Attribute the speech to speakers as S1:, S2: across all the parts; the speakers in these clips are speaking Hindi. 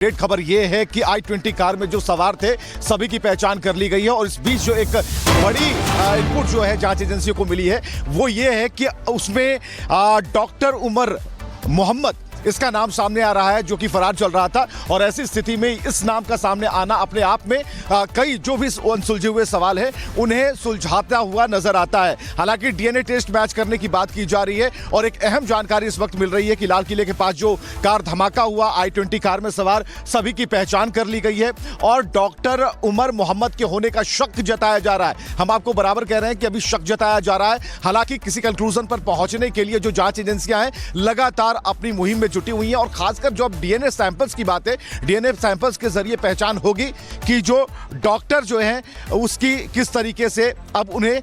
S1: अपडेट खबर यह है कि i20 कार में जो सवार थे सभी की पहचान कर ली गई है और इस बीच जो एक बड़ी इनपुट जो है जांच एजेंसियों को मिली है वो ये है कि उसमें डॉक्टर उमर मोहम्मद इसका नाम सामने आ रहा है जो कि फरार चल रहा था। और ऐसी स्थिति में इस नाम का सामने आना अपने आप में कई जो भी अनसुलझे हुए सवाल है उन्हें सुलझाता हुआ नजर आता है। हालांकि डीएनए टेस्ट मैच करने की बात की जा रही है और एक अहम जानकारी इस वक्त मिल रही है कि लाल किले के पास जो कार धमाका हुआ i20 कार में सवार सभी की पहचान कर ली गई है और डॉक्टर उमर मोहम्मद के होने का शक जताया जा रहा है। हम आपको बराबर कह रहे हैं कि अभी शक जताया जा रहा है। हालांकि किसी कंक्लूजन पर पहुंचने के लिए जो जांच एजेंसियां हैं लगातार अपनी मुहिम में जुटी हुई हैं और खासकर जो अब डीएनए सैंपल्स की बात है, डीएनए सैंपल्स के जरिए पहचान होगी कि जो डॉक्टर जो है उसकी किस तरीके से अब उन्हें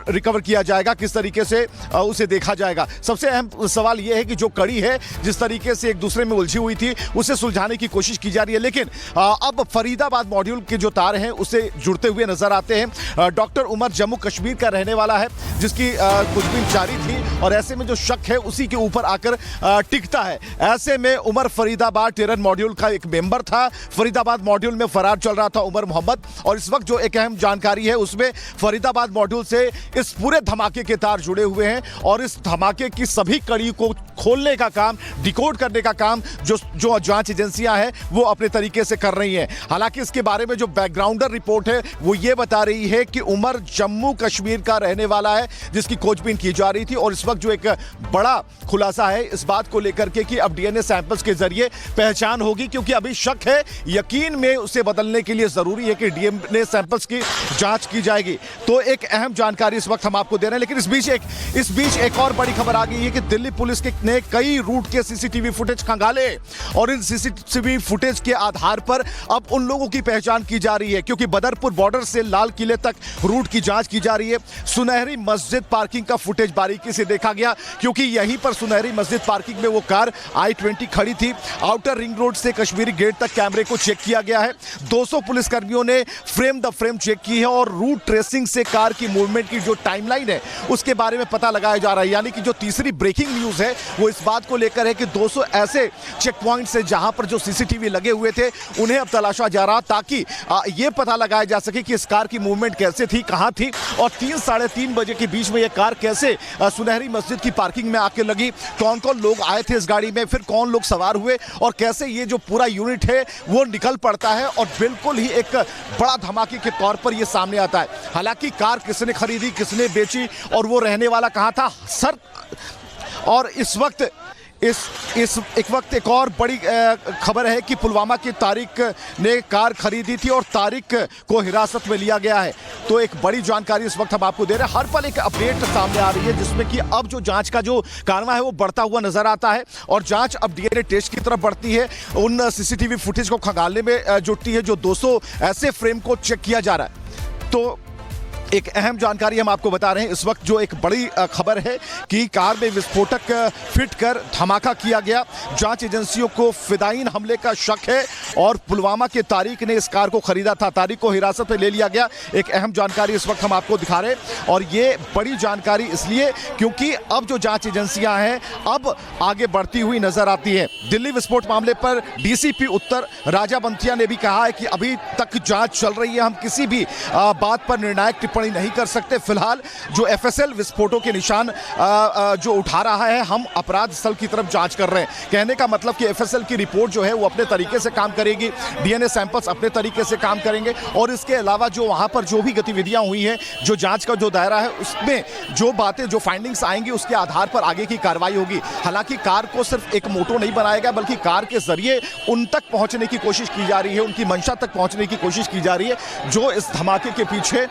S1: रिकवर किया जाएगा, किस तरीके से उसे देखा जाएगा। सबसे अहम सवाल यह है कि जो कड़ी है जिस तरीके से एक दूसरे में उलझी हुई थी उसे सुलझाने की कोशिश की जा रही है, लेकिन अब फरीदाबाद मॉड्यूल के जो तार हैं उसे जुड़ते हुए नजर आते हैं। डॉक्टर उमर जम्मू कश्मीर का रहने वाला है जिसकी कुछबीन जारी थी और ऐसे में जो शक है उसी के ऊपर आकर टिकता है। ऐसे में उमर फरीदाबाद टेरर मॉड्यूल का एक मेंबर था। फरीदाबाद मॉड्यूल में फरार चल रहा था उमर मोहम्मद और इस वक्त जो एक अहम जानकारी है उसमें फरीदाबाद मॉड्यूल से इस पूरे धमाके के तार जुड़े हुए हैं और इस धमाके की सभी कड़ी को खोलने का काम, डिकोड करने का काम जो जांच एजेंसियां हैं वो अपने तरीके से कर रही हैं। हालांकि इसके बारे में जो बैकग्राउंडर रिपोर्ट है वो ये बता रही है कि उमर जम्मू कश्मीर का रहने वाला है जिसकी खोजबीन की जा रही थी और इस वक्त जो एक बड़ा खुलासा है इस बात को लेकर के कि अब डीएनए सैंपल्स के जरिए पहचान होगी, क्योंकि अभी शक है, यकीन में उसे बदलने के लिए जरूरी है कि डीएनए सैंपल्स की जांच की जाएगी। तो एक अहम जानकारी इस वक्त हम आपको दे रहे हैं। लेकिन इस बीच एक और बड़ी खबर आ गई है कि दिल्ली पुलिस ने कई रूट के सीसीटीवी फुटेज खंगाले और इन सीसीटीवी फुटेज के आधार पर अब उन लोगों की पहचान की जा रही है, क्योंकि बदरपुर बॉर्डर से लाल किले तक रूट की जांच की जा रही है। सुनहरी मस्जिद पार्किंग का फुटेज बारीकी से देखा गया क्योंकि यहीं पर सुनहरी मस्जिद पार्किंग में वो कार i20 खड़ी थी। आउटर रिंग रोड से कश्मीरी गेट तक कैमरे को चेक किया गया है। 200 पुलिसकर्मियों ने फ्रेम द फ्रेम चेक की है और रूट ट्रेसिंग से कार की मूवमेंट की जो टाइमलाइन है उसके बारे में पता लगाया जा रहा है। यानी कि जो तीसरी ब्रेकिंग न्यूज है वो इस बात को लेकर है कि 200 ऐसे चेक पॉइंट से जहां पर जो सीसीटीवी लगे हुए थे उन्हें अब तलाशा जा रहा ताकि यह पता लगाया जा सके कि इस कार की मूवमेंट कैसे थी, कहां थी और 3 साढ़े 3 बजे के बीच में यह कार कैसे सुनहरी मस्जिद की पार्किंग में आके लगी, कौन कौन लोग आए थे इस गाड़ी में, फिर कौन लोग सवार हुए और कैसे ये जो पूरा यूनिट है वो निकल पड़ता है और बिल्कुल ही एक बड़ा धमाके के तौर पर ये सामने आता है। हालांकि कार किसने खरीदी, किसने बेची और वो रहने वाला कहां था सर। और इस वक्त एक और बड़ी खबर है कि पुलवामा की तारिक ने कार खरीदी थी और तारिक को हिरासत में लिया गया है। तो एक बड़ी जानकारी इस वक्त हम आपको दे रहे हैं। हर पल एक अपडेट सामने आ रही है जिसमें कि अब जो जांच का जो कारवा है वो बढ़ता हुआ नजर आता है और जांच अब डीएनए टेस्ट की तरफ बढ़ती है, उन सीसीटीवी फुटेज को खंगालने में जुटती है जो 200 ऐसे फ्रेम को चेक किया जा रहा है। तो एक अहम जानकारी हम आपको बता रहे हैं। इस वक्त जो एक बड़ी खबर है कि कार में विस्फोटक फिट कर धमाका किया गया। जांच एजेंसियों को फिदायीन हमले का शक है और पुलवामा के तारिक ने इस कार को खरीदा था, तारिक को हिरासत में ले लिया गया। एक अहम जानकारी इस वक्त हम आपको दिखा रहे हैं और ये बड़ी जानकारी इसलिए क्योंकि अब जो जांच एजेंसियां हैं अब आगे बढ़ती हुई नजर आती है। दिल्ली विस्फोट मामले पर डीसीपी उत्तर राजा बंथिया ने भी कहा है कि अभी तक जांच चल रही है, हम किसी भी बात पर निर्णायक टिप्पणी नहीं कर सकते। फिलहाल जो एफएसएल विस्फोटों के निशान जो उठा रहा है हम अपराध स्थल की तरफ जांच कर रहे हैं। कहने का मतलब कि एफएसएल की रिपोर्ट जो है वो अपने तरीके से काम करेगी, डीएनए सैंपल्स अपने तरीके से काम करेंगे और इसके अलावा जो वहां पर जो भी गतिविधियां हुई हैं, जो जांच का जो दायरा है उसमें जो बातें, जो फाइंडिंग्स आएंगी उसके आधार पर आगे की कार्रवाई होगी। हालांकि कार को सिर्फ एक मोटो नहीं बनाया गया बल्कि कार के जरिए उन तक पहुंचने की कोशिश की जा रही है, उनकी मंशा तक पहुंचने की कोशिश की जा रही है जो इस धमाके के पीछे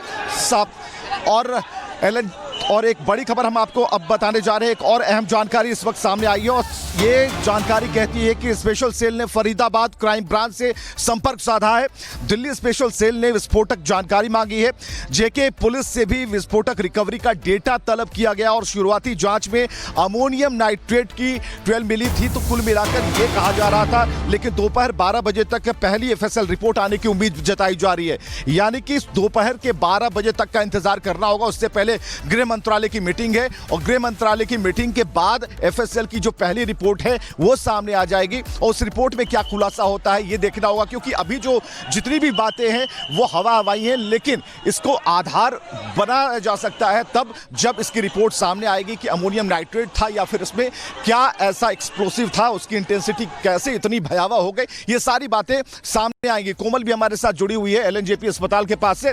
S1: और एक बड़ी खबर हम आपको अब बताने जा रहे हैं। एक और अहम जानकारी इस वक्त सामने आई है और ये जानकारी कहती है कि स्पेशल सेल ने फरीदाबाद क्राइम ब्रांच से संपर्क साधा है। दिल्ली स्पेशल सेल ने विस्फोटक जानकारी मांगी है। जेके पुलिस से भी विस्फोटक रिकवरी का डेटा तलब किया गया और शुरुआती जांच में अमोनियम नाइट्रेट की 12 मिली थी। तो कुल मिलाकर ये कहा जा रहा था, लेकिन दोपहर 12 बजे तक पहली एफएसएल रिपोर्ट आने की उम्मीद जताई जा रही है। यानी कि दोपहर के 12 बजे तक का इंतजार करना होगा, उससे पहले गृह मंत्रालय की मीटिंग है और गृह मंत्रालय की मीटिंग के बाद एफएसएल की जो पहली रिपोर्ट है वो सामने आ जाएगी और उस रिपोर्ट में क्या खुलासा होता है ये देखना होगा, क्योंकि अभी जो जितनी भी बातें हैं वो हवा हवाई हैं, लेकिन इसको आधार बनाया जा सकता है तब जब इसकी रिपोर्ट सामने आएगी कि अमोनियम नाइट्रेट था या फिर इसमें क्या ऐसा एक्सप्लोसिव था, उसकी इंटेंसिटी कैसे इतनी भयावह हो गई, ये सारी बातें सामने आएंगी। कोमल भी हमारे साथ जुड़ी हुई है एलएनजेपी अस्पताल के पास से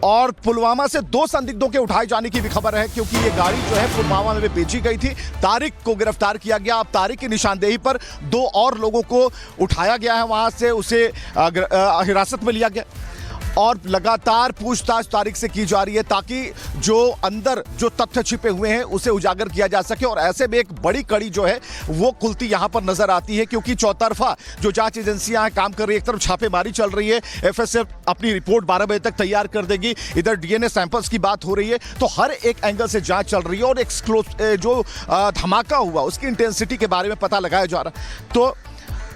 S1: और पुलवामा से 2 संदिग्धों के उठाए जाने की भी खबर है, क्योंकि ये गाड़ी जो है पुलवामा में बेची गई थी। तारिक को गिरफ्तार किया गया। अब तारिक की निशानदेही पर 2 और लोगों को उठाया गया है, वहां से उसे हिरासत में लिया गया और लगातार पूछताछ तारिक से की जा रही है ताकि जो अंदर जो तथ्य छिपे हुए हैं उसे उजागर किया जा सके। और ऐसे में एक बड़ी कड़ी जो है वो खुलती यहां पर नजर आती है, क्योंकि चौतरफा जो जांच एजेंसियां हैं काम कर रही है। एक तरफ छापेमारी चल रही है, एफएसएल अपनी रिपोर्ट 12 बजे तक तैयार कर देगी, इधर डीएनए सैंपल्स की बात हो रही है, तो हर एक एंगल से जांच चल रही है और जो धमाका हुआ उसकी इंटेंसिटी के बारे में पता लगाया जा रहा है। तो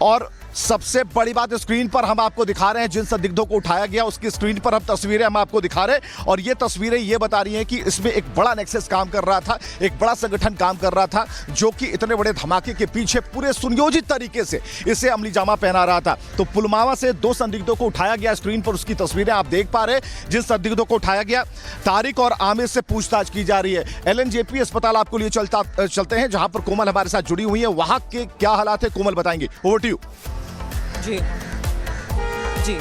S1: और सबसे बड़ी बात स्क्रीन पर हम आपको दिखा रहे हैं जिन संदिग्धों को उठाया गया उसकी स्क्रीन पर हम तस्वीरें हम आपको दिखा रहे हैं और ये तस्वीरें ये बता रही हैं कि इसमें एक बड़ा नेक्सस काम कर रहा था, एक बड़ा संगठन काम कर रहा था जो कि इतने बड़े धमाके के पीछे पूरे सुनियोजित तरीके से इसे अमली जामा पहना रहा था। तो पुलवामा से 2 संदिग्धों को उठाया गया, स्क्रीन पर उसकी तस्वीरें आप देख पा रहे हैं। जिन संदिग्धों को उठाया गया तारिक और आमिर से पूछताछ की जा रही है। एलएनजेपी अस्पताल आपको लिए चलते हैं जहां पर कोमल हमारे साथ जुड़ी हुई है, वहां के क्या हालात है कोमल बताएंगे। Over to you.
S2: जी जी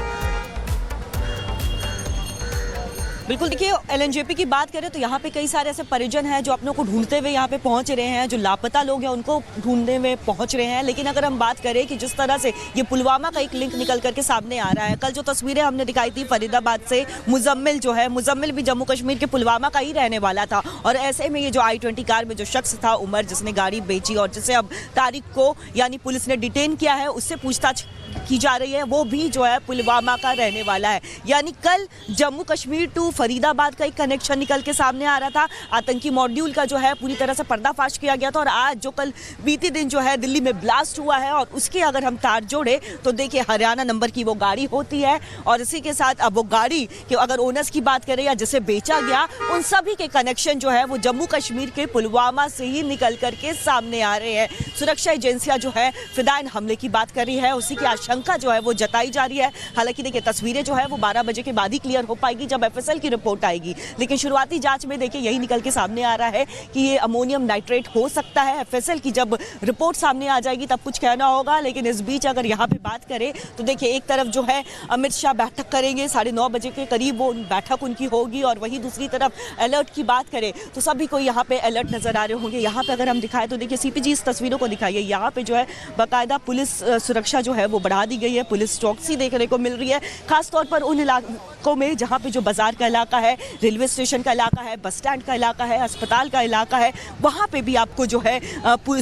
S2: बिल्कुल, देखिए एलएनजेपी की बात करें तो यहाँ पे कई सारे ऐसे परिजन हैं जो अपनों को ढूंढते हुए यहाँ पे पहुँच रहे हैं, जो लापता लोग हैं उनको ढूंढने में पहुँच रहे हैं। लेकिन अगर हम बात करें कि जिस तरह से ये पुलवामा का एक लिंक निकल करके सामने आ रहा है, कल जो तस्वीरें हमने दिखाई थी फरीदाबाद से, मुजम्मिल भी जम्मू कश्मीर के पुलवामा का ही रहने वाला था। और ऐसे में ये जो I-20 कार में जो शख्स था उमर, जिसने गाड़ी बेची और जिसे अब तारिक को यानी पुलिस ने डिटेन किया है, उससे पूछताछ की जा रही है, वो भी जो है पुलवामा का रहने वाला है। यानी कल जम्मू कश्मीर टू फरीदाबाद का एक कनेक्शन निकल के सामने आ रहा था, आतंकी मॉड्यूल का जो है पूरी तरह से पर्दाफाश किया गया था। और आज जो कल बीते दिन जो है दिल्ली में ब्लास्ट हुआ है और उसके अगर हम तार जोड़े तो देखिए हरियाणा नंबर की वो गाड़ी होती है और इसी के साथ अब वो गाड़ी के अगर ओनर्स की बात करें या जिसे बेचा गया, उन सभी के कनेक्शन जो है वो जम्मू कश्मीर के पुलवामा से ही निकल करके सामने आ रहे हैं। सुरक्षा एजेंसियां जो है फिदायन हमले की बात कर रही है, उसी की आशंका जो है वो जताई जा रही है। हालांकि देखिए तस्वीरें जो है वो 12 बजे के बाद ही क्लियर हो पाएगी जब एफएसएल की रिपोर्ट आएगी, लेकिन शुरुआती जांच में देखिए यही निकल के सामने आ रहा है कि ये अमोनियम नाइट्रेट हो सकता है। एफएसएल की जब रिपोर्ट सामने आ जाएगी तब कुछ कहना होगा। लेकिन इस बीच अगर यहाँ पे बात करें तो देखिए एक तरफ जो है अमित शाह बैठक करेंगे, 9:30 बजे के करीब वो बैठक उनकी होगी और वहीं दूसरी तरफ अलर्ट की बात करें तो सभी को यहाँ पे अलर्ट नजर आ रहे होंगे। यहाँ पे अगर हम दिखाएं तो देखिए सीपीजी इस तस्वीरों को दिखाइए, यहाँ पे जो है बाकायदा पुलिस सुरक्षा जो है वो बढ़ा दी गई है, पुलिस चौकसी देखने को मिल रही है, खासतौर पर उन इलाकों में जहाँ पे जो बाजार का इलाका है, रेलवे स्टेशन का इलाका है, बस स्टैंड का इलाका है, अस्पताल का इलाका है, वहाँ पे भी आपको जो है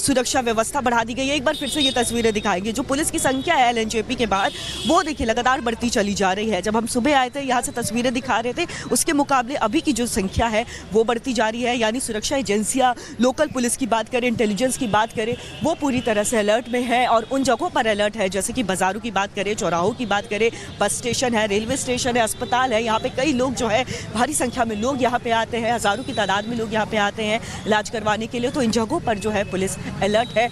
S2: सुरक्षा व्यवस्था बढ़ा दी गई है। एक बार फिर से ये तस्वीरें दिखाएंगे। जो पुलिस की संख्या है एलएनजेपी के बाद वो देखिए लगातार बढ़ती चली जा रही है। जब हम सुबह आए थे यहाँ से तस्वीरें दिखा रहे थे, उसके मुकाबले अभी की जो संख्या है वो बढ़ती जा रही है। यानी सुरक्षा एजेंसियाँ, लोकल पुलिस की बात करें, इंटेलिजेंस की बात करें, वो पूरी तरह से अलर्ट में है और उन जगहों पर अलर्ट है जैसे कि बाजारों की बात करें, चौराहों की बात करें, बस स्टेशन है, रेलवे स्टेशन है, अस्पताल है। यहाँ पे कई लोग जो है भारी संख्या में लोग यहाँ पे आते हैं, हजारों की तादाद में लोग यहाँ पे आते हैं इलाज करवाने के लिए, तो इन जगहों पर जो है पुलिस अलर्ट है।